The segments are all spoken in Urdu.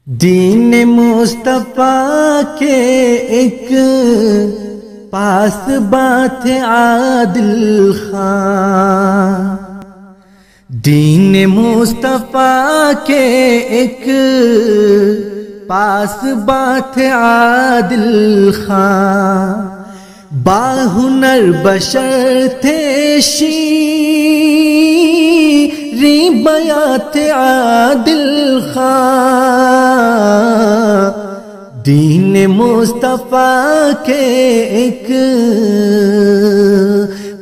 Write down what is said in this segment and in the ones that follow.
دین مصطفیٰ کے ایک پاسباں تھے عادل خان، دین مصطفیٰ کے ایک پاسباں تھے عادل خان، باہنر بشر تھے شیریں بیاں تھے عادل خان، دین مصطفیٰ کے ایک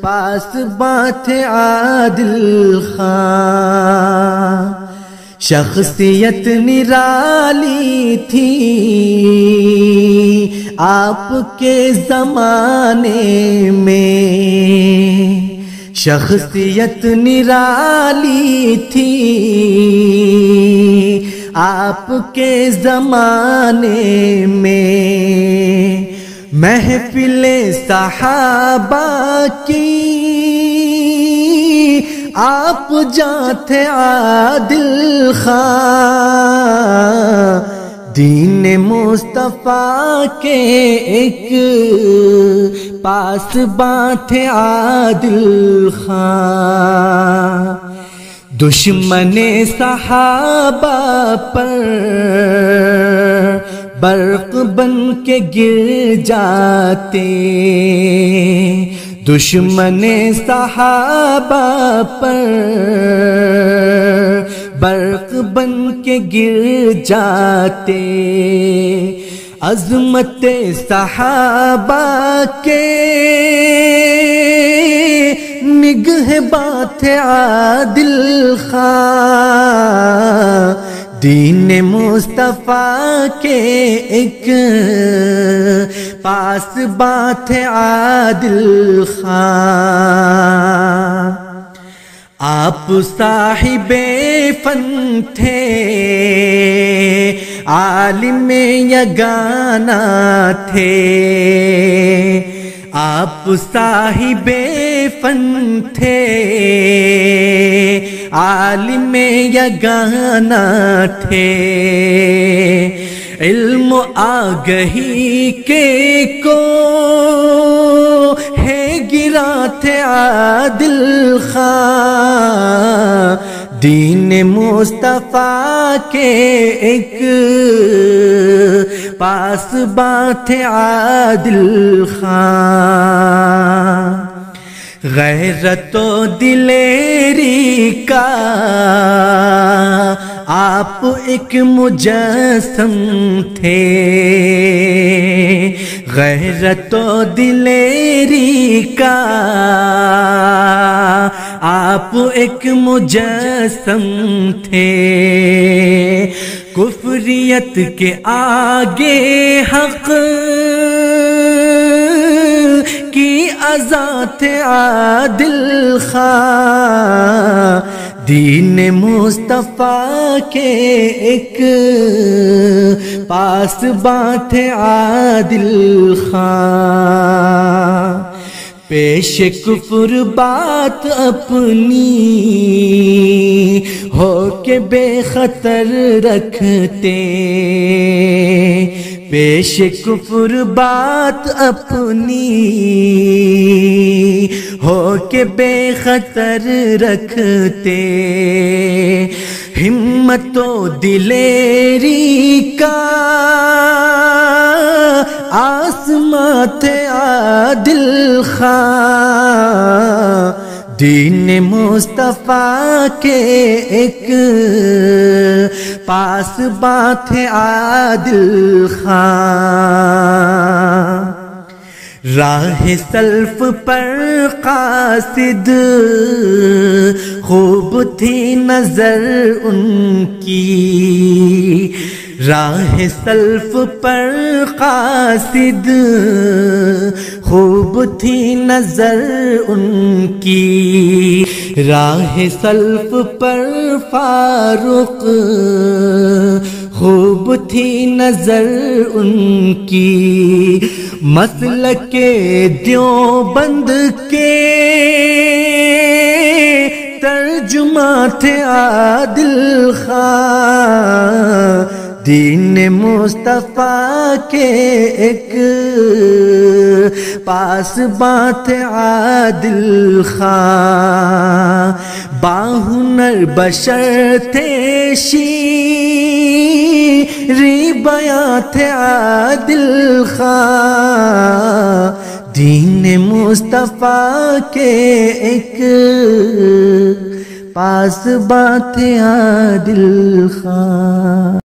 پاسباں تھے عادل خان، شخصیت نرالی تھی آپ کے زمانے میں، شخصیت نرالی تھی آپ کے زمانے میں، محفل صحابہ کی آپ جانتے عادل خان، دین مصطفیٰ کے ایک پاسباں تھے عادل خان، دشمن صحابہ پر برق بن کے گر جاتے، دشمن صحابہ پر برق بن کے گر جاتے، عظمت صحابہ کے نگہباں تھے عادل خان، دین مصطفیٰ کے ایک پاسباں تھے عادل خان، آپ صاحب فن تھے عالم یگانہ تھے، آپ صاحب فن تھے عالم یگانہ تھے، علم آگہی کے کو ہے گرا تھے عادل خان، دین مصطفیٰ کے ایک پاسباں تھے عادل خان، غیرت و دلیری کا آپ ایک مجسم تھے، غیرت و دلیری کا آپ ایک مجسم تھے، کفریت کے آگے حق کی ازاں تھے عادل خان، دین مصطفیٰ کے ایک پاسباں تھے عادل خان، پیش کفر بات اپنی ہو کے بے خطر رکھتے، پیش کفر بات اپنی ہو کے بے خطر رکھتے، ہمت و دلیری کا آسماں تھے عادل خان، دین مصطفیٰ کے ایک پاسباں تھے عادل خان، راہ سلف پر قاصد خوب تھی نظر ان کی، راہ سلف پر قاصد خوب تھی نظر ان کی، راہ سلف پر فاروق خوب تھی نظر ان کی، مسلک دیوبند کے ترجمہ تھے عادل خان، دین مصطفیٰ کے ایک پاسباں تھے عادل خواہ، باہنر بشر تھے شیریں بیاں تھے عادل خواہ، دین مصطفیٰ کے ایک پاسباں تھے عادل خواہ۔